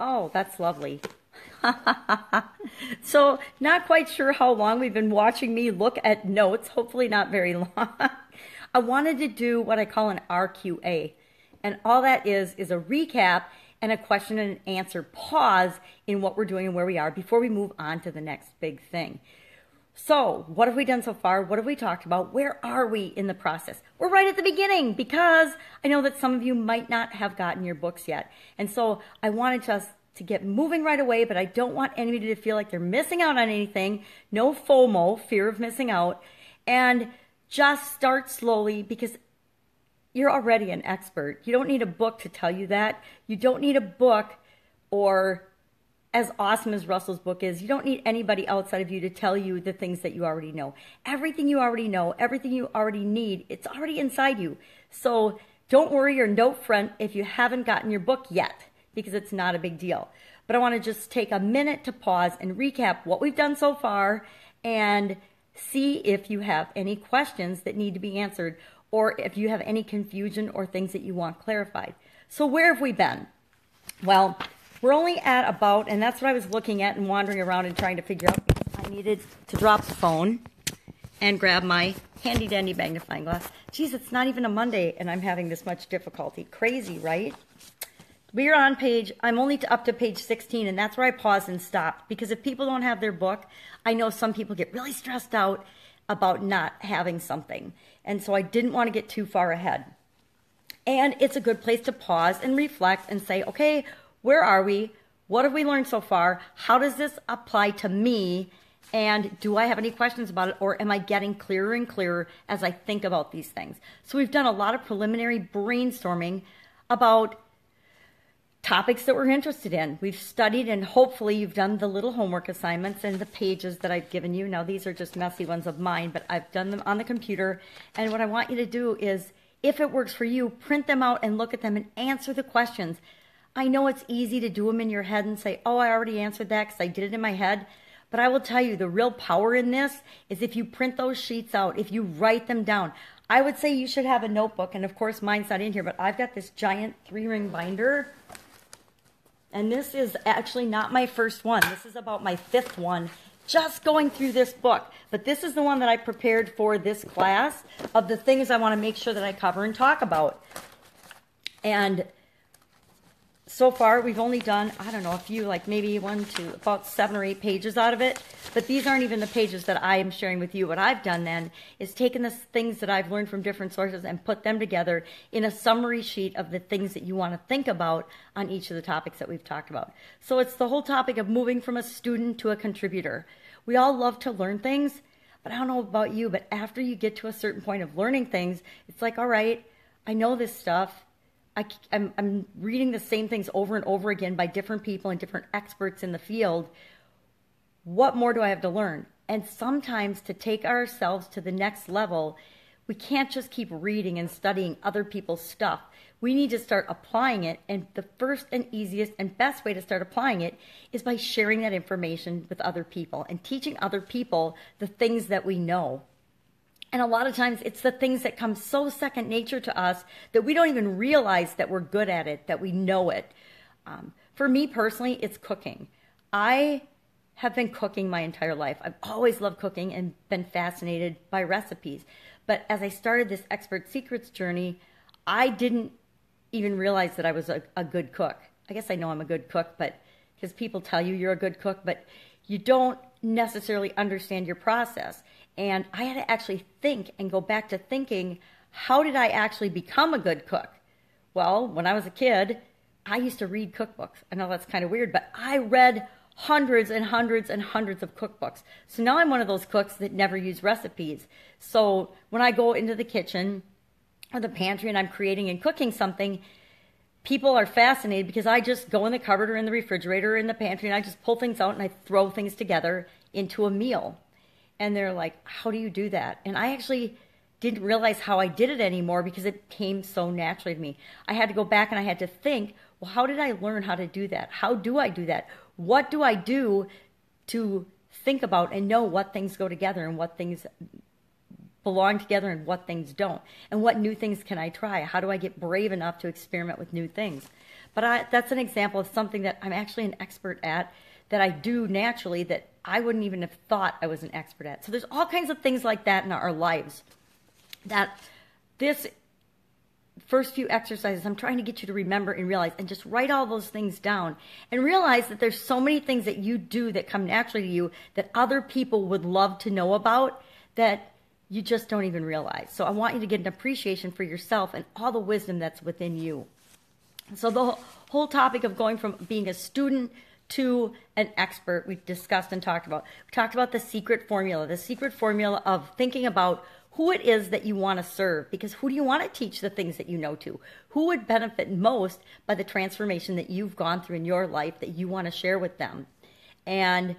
Oh, that's lovely. So, not quite sure how long we've been watching me look at notes. Hopefully not very long. I wanted to do what I call an RQA. And all that is a recap and a question and answer pause in what we're doing and where we are before we move on to the next big thing. So, what have we done so far? What have we talked about? Where are we in the process? We're right at the beginning because I know that some of you might not have gotten your books yet. And so I wanted us to get moving right away, but I don't want anybody to feel like they're missing out on anything. No FOMO, fear of missing out. And just start slowly because you're already an expert. You don't need a book to tell you that. You don't need a book, or as awesome as Russell's book is, you don't need anybody outside of you to tell you the things that you already know. Everything you already know, everything you already need, it's already inside you. So don't worry or note front if you haven't gotten your book yet, because it's not a big deal. But I want to just take a minute to pause and recap what we've done so far and see if you have any questions that need to be answered, or if you have any confusion or things that you want clarified. So where have we been? Well, we're only at about, and that's what I was looking at and wandering around and trying to figure out, because I needed to drop the phone and grab my handy dandy magnifying glass. Geez, it's not even a Monday and I'm having this much difficulty. Crazy, right? We're on I'm only up to page 16, and that's where I paused and stopped, because if people don't have their book, I know some people get really stressed out about not having something. And so I didn't want to get too far ahead. And it's a good place to pause and reflect and say, okay, where are we? What have we learned so far? How does this apply to me? And do I have any questions about it, or am I getting clearer and clearer as I think about these things? So we've done a lot of preliminary brainstorming about topics that we're interested in. We've studied, and hopefully you've done the little homework assignments and the pages that I've given you. Now these are just messy ones of mine, but I've done them on the computer. And what I want you to do is, if it works for you, print them out and look at them and answer the questions. I know it's easy to do them in your head and say, oh, I already answered that because I did it in my head. But I will tell you, the real power in this is if you print those sheets out, if you write them down. I would say you should have a notebook, and of course mine's not in here, but I've got this giant 3-ring binder. And this is actually not my first one. This is about my 5th one, just going through this book. But this is the one that I prepared for this class of the things I want to make sure that I cover and talk about. And so far, we've only done, I don't know, a few, like maybe about 7 or 8 pages out of it. But these aren't even the pages that I am sharing with you. What I've done then is taken the things that I've learned from different sources and put them together in a summary sheet of the things that you want to think about on each of the topics that we've talked about. So it's the whole topic of moving from a student to a contributor. We all love to learn things, but I don't know about you, but after you get to a certain point of learning things, it's like, all right, I know this stuff. I'm reading the same things over and over again by different people and different experts in the field. What more do I have to learn? And sometimes to take ourselves to the next level, we can't just keep reading and studying other people's stuff. We need to start applying it. And the first and easiest and best way to start applying it is by sharing that information with other people and teaching other people the things that we know. And a lot of times it's the things that come so second nature to us that we don't even realize that we're good at it, that we know it. For me personally, it's cooking. I have been cooking my entire life. I've always loved cooking and been fascinated by recipes. But as I started this Expert Secrets journey, I didn't even realize that I was a good cook. I guess I know I'm a good cook, but because people tell you you're a good cook, but you don't necessarily understand your process. And I had to actually think and go back to thinking, how did I actually become a good cook? Well, when I was a kid, I used to read cookbooks. I know that's kind of weird, but I read hundreds and hundreds and hundreds of cookbooks. So now I'm one of those cooks that never use recipes. So when I go into the kitchen or the pantry and I'm creating and cooking something, people are fascinated because I just go in the cupboard or in the refrigerator or in the pantry and I just pull things out and I throw things together into a meal. And they're like, how do you do that? And I actually didn't realize how I did it anymore because it came so naturally to me. I had to go back and I had to think, well, how did I learn how to do that? How do I do that? What do I do to think about and know what things go together and what things belong together and what things don't? And what new things can I try? How do I get brave enough to experiment with new things? But that's an example of something that I'm actually an expert at, that I do naturally that I wouldn't even have thought I was an expert at. So there's all kinds of things like that in our lives. That this first few exercises, I'm trying to get you to remember and realize and just write all those things down and realize that there's so many things that you do that come naturally to you that other people would love to know about that you just don't even realize. So I want you to get an appreciation for yourself and all the wisdom that's within you. So the whole topic of going from being a student to an expert, we've discussed and talked about. We talked about the secret formula of thinking about who it is that you want to serve, because who do you want to teach the things that you know to? Who would benefit most by the transformation that you've gone through in your life that you want to share with them? And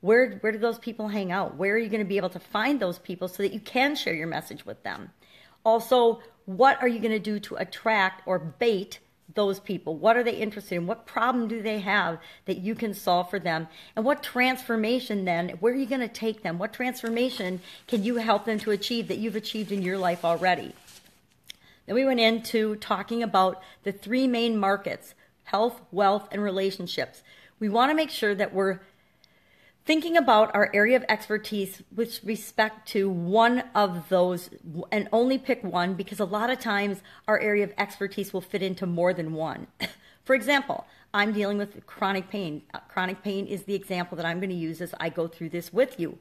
where do those people hang out? Where are you going to be able to find those people so that you can share your message with them? Also, what are you going to do to attract or bait those people? What are they interested in? What problem do they have that you can solve for them? And what transformation then, where are you going to take them? What transformation can you help them to achieve that you've achieved in your life already? Then we went into talking about the three main markets: health, wealth, and relationships. We want to make sure that we're thinking about our area of expertise with respect to one of those, and only pick one, because a lot of times our area of expertise will fit into more than one. For example, I'm dealing with chronic pain. Chronic pain is the example that I'm going to use as I go through this with you.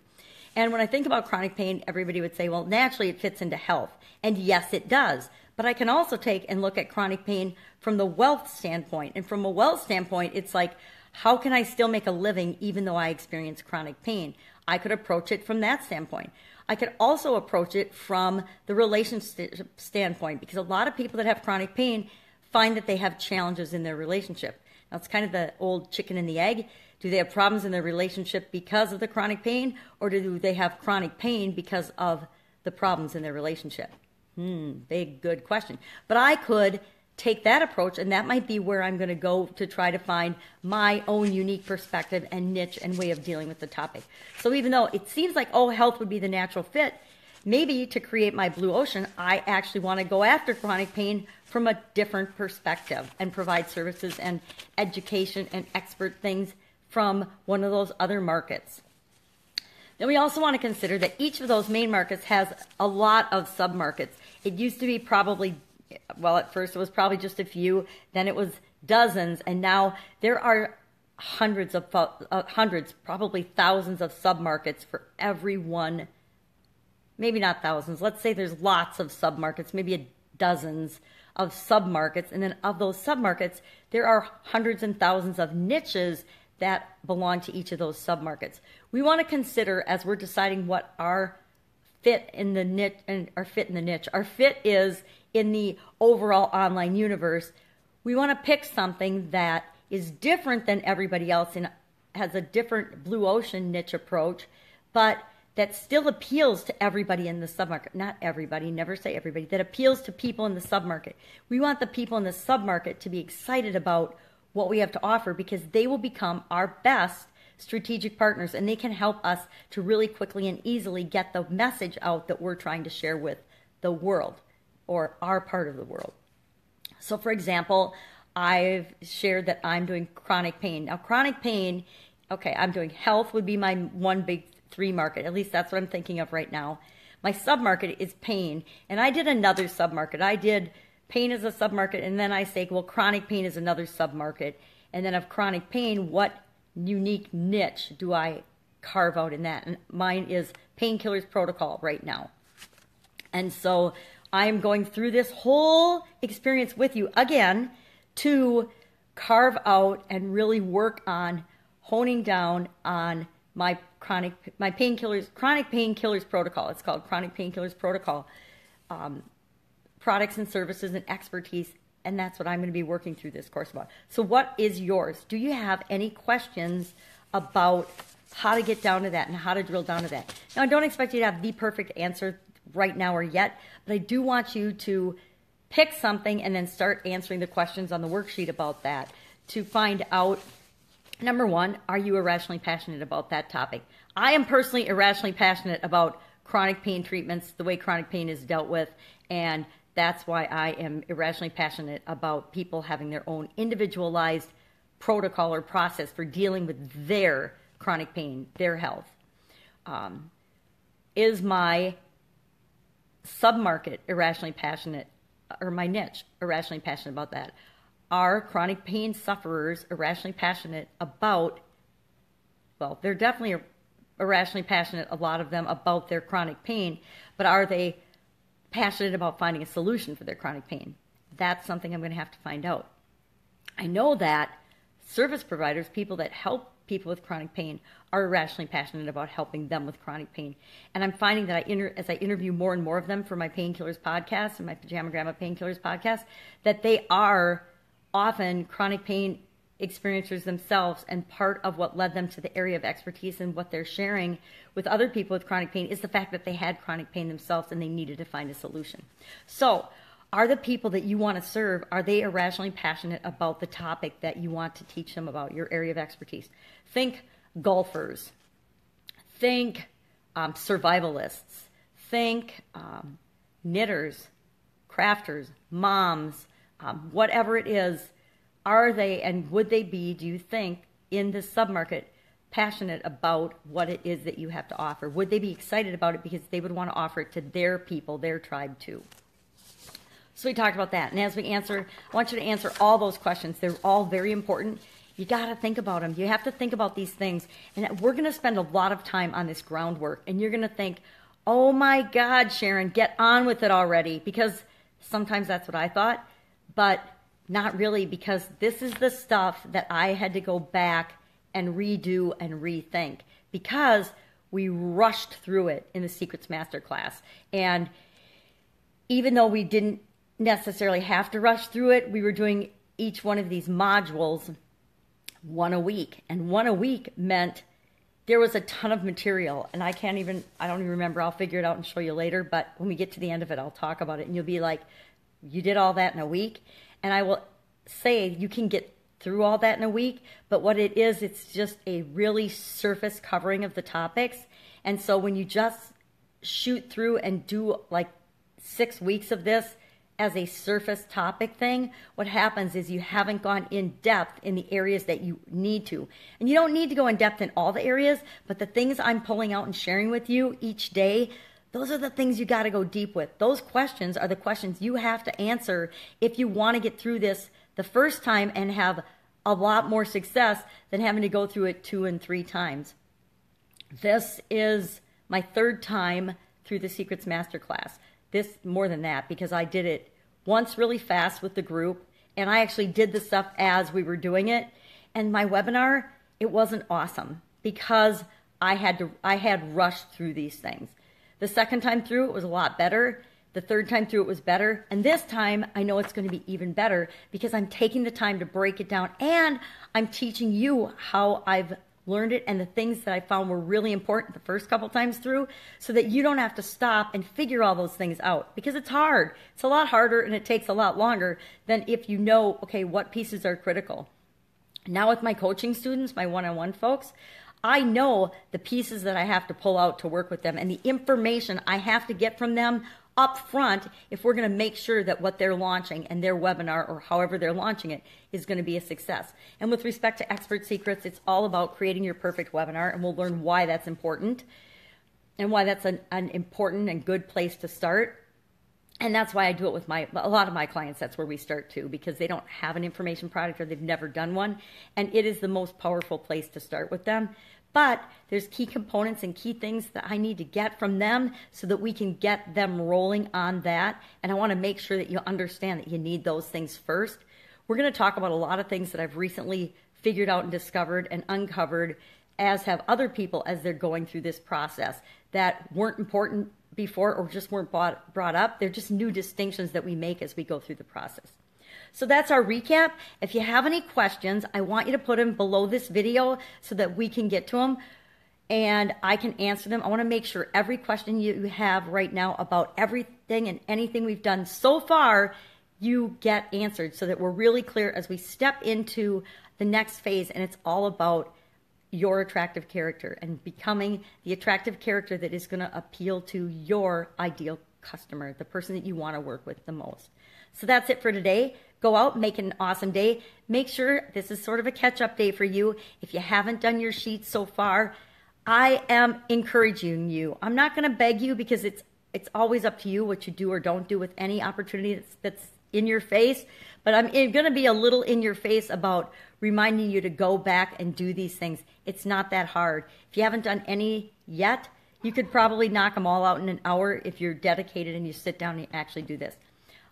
And when I think about chronic pain, everybody would say, well, naturally it fits into health. And yes, it does. But I can also take and look at chronic pain from the wealth standpoint. And from a wealth standpoint, it's like, how can I still make a living even though I experience chronic pain? I could approach it from that standpoint. I could also approach it from the relationship standpoint, because a lot of people that have chronic pain find that they have challenges in their relationship. Now, it's kind of the old chicken and the egg. Do they have problems in their relationship because of the chronic pain, or do they have chronic pain because of the problems in their relationship? Big, good question. But I could take that approach, and that might be where I'm going to go to try to find my own unique perspective and niche and way of dealing with the topic. So even though it seems like, oh, health would be the natural fit, maybe to create my blue ocean, I actually want to go after chronic pain from a different perspective and provide services and education and expert things from one of those other markets. Then we also want to consider that each of those main markets has a lot of sub-markets. It used to be probably, well, at first it was probably just a few, then it was dozens, and now there are hundreds, probably thousands of sub-markets for every one. Maybe not thousands. Let's say there's lots of sub-markets, maybe dozens of sub-markets, and then of those sub-markets, there are hundreds and thousands of niches that belong to each of those sub-markets. We want to consider, as we're deciding what our fit in the niche, our fit is in the overall online universe, we want to pick something that is different than everybody else and has a different blue ocean niche approach, but that still appeals to everybody in the submarket. Not everybody, never say everybody, that appeals to people in the submarket. We want the people in the submarket to be excited about what we have to offer, because they will become our best strategic partners, and they can help us to really quickly and easily get the message out that we're trying to share with the world, or our part of the world. So for example, I've shared that I'm doing chronic pain. Now chronic pain, okay, I'm doing health would be my one big three market. At least that's what I'm thinking of right now. My submarket is pain, and I did another submarket. I did pain as a submarket, and then I say, well, chronic pain is another submarket. And then of chronic pain, what unique niche do I carve out in that? And mine is painkillers protocol right now. And so I'm going through this whole experience with you again to carve out and really work on honing down on my chronic painkillers protocol. It's called Chronic Painkillers Protocol. Products and services and expertise, and that's what I'm going to be working through this course about. So what is yours? Do you have any questions about how to get down to that and how to drill down to that? Now, I don't expect you to have the perfect answer right now or yet, but I do want you to pick something and then start answering the questions on the worksheet about that to find out, number one, are you irrationally passionate about that topic? I am personally irrationally passionate about chronic pain treatments, the way chronic pain is dealt with, and that's why I am irrationally passionate about people having their own individualized protocol or process for dealing with their chronic pain, their health. Is my submarket irrationally passionate, or my niche irrationally passionate about that? Are chronic pain sufferers irrationally passionate about, well, they're definitely irrationally passionate, a lot of them, about their chronic pain, but are they passionate about finding a solution for their chronic pain? That's something I'm going to have to find out. I know that service providers, people that help people with chronic pain, are irrationally passionate about helping them with chronic pain. And I'm finding that as I interview more and more of them for my Painkillers podcast and my Pajama Gramma Painkillers podcast, that they are often chronic pain experiencers themselves, and part of what led them to the area of expertise and what they're sharing with other people with chronic pain is the fact that they had chronic pain themselves and they needed to find a solution. So, are the people that you want to serve, are they irrationally passionate about the topic that you want to teach them about, your area of expertise? Think golfers. Think survivalists. Think knitters, crafters, moms, whatever it is. Are they, and would they be, do you think, in this submarket, passionate about what it is that you have to offer? Would they be excited about it because they would want to offer it to their people, their tribe too? So we talked about that. And as we answer, I want you to answer all those questions. They're all very important. You got to think about them. You have to think about these things. And we're going to spend a lot of time on this groundwork. And you're going to think, oh my God, Sharon, get on with it already. Because sometimes that's what I thought. But not really, because this is the stuff that I had to go back and redo and rethink because we rushed through it in the Secrets Masterclass. And even though we didn't necessarily have to rush through it, we were doing each one of these modules one a week. And one a week meant there was a ton of material. And I don't even remember. I'll figure it out and show you later. But when we get to the end of it, I'll talk about it. And you'll be like, you did all that in a week? And I will say you can get through all that in a week, but what it is, it's just a really surface covering of the topics. And so when you just shoot through and do like 6 weeks of this as a surface topic thing, what happens is you haven't gone in depth in the areas that you need to. And you don't need to go in depth in all the areas, but the things I'm pulling out and sharing with you each day, those are the things you got to go deep with. Those questions are the questions you have to answer if you want to get through this the first time and have a lot more success than having to go through it 2 and 3 times. This is my 3rd time through the Secrets Masterclass. This more than that, because I did it once really fast with the group, and I actually did the stuff as we were doing it. And my webinar, it wasn't awesome because I had rushed through these things. The 2nd time through, it was a lot better. The 3rd time through, it was better. And this time, I know it's going to be even better because I'm taking the time to break it down and I'm teaching you how I've learned it and the things that I found were really important the first couple times through so that you don't have to stop and figure all those things out because it's hard. It's a lot harder and it takes a lot longer than if you know, okay, what pieces are critical. Now with my coaching students, my one-on-one folks, I know the pieces that I have to pull out to work with them and the information I have to get from them up front if we're going to make sure that what they're launching and their webinar or however they're launching it is going to be a success. And with respect to Expert Secrets, it's all about creating your perfect webinar, and we'll learn why that's important and why that's an important and good place to start. And that's why I do it with a lot of my clients. That's where we start too, because they don't have an information product or they've never done one. And it is the most powerful place to start with them. But there's key components and key things that I need to get from them so that we can get them rolling on that. And I want to make sure that you understand that you need those things first. We're going to talk about a lot of things that I've recently figured out and discovered and uncovered, as have other people as they're going through this process, that weren't important before or just weren't brought up. They're just new distinctions that we make as we go through the process. So that's our recap. If you have any questions, I want you to put them below this video so that we can get to them and I can answer them. I want to make sure every question you have right now about everything and anything we've done so far, you get answered so that we're really clear as we step into the next phase, and it's all about your attractive character and becoming the attractive character that is going to appeal to your ideal customer, the person that you want to work with the most. So that's it for today. Go out, make it an awesome day. Make sure this is sort of a catch-up day for you. If you haven't done your sheets so far, I am encouraging you. I'm not going to beg you because it's always up to you what you do or don't do with any opportunity that's in your face. But I'm going to be a little in your face about reminding you to go back and do these things. It's not that hard. If you haven't done any yet, you could probably knock them all out in an hour if you're dedicated and you sit down and you actually do this.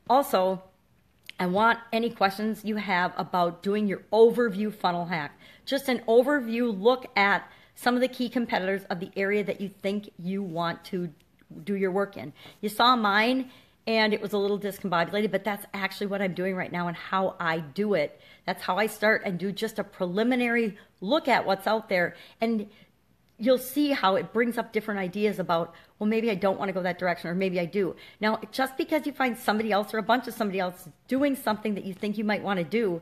Also, I want any questions you have about doing your overview funnel hack. Just an overview look at some of the key competitors of the area that you think you want to do your work in. You saw mine and it was a little discombobulated, but that's actually what I'm doing right now and how I do it. That's how I start and do just a preliminary look at what's out there. And you'll see how it brings up different ideas about, well, maybe I don't want to go that direction, or maybe I do. Now, just because you find somebody else or a bunch of somebody else doing something that you think you might want to do,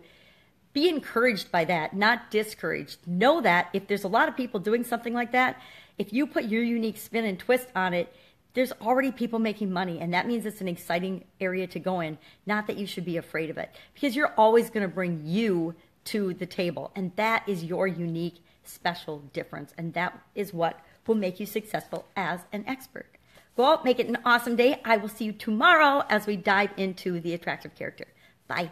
be encouraged by that, not discouraged. Know that if there's a lot of people doing something like that, if you put your unique spin and twist on it, there's already people making money, and that means it's an exciting area to go in. Not that you should be afraid of it, because you're always going to bring you to the table, and that is your unique, special difference, and that is what will make you successful as an expert. Go out, make it an awesome day. I will see you tomorrow as we dive into the attractive character. Bye.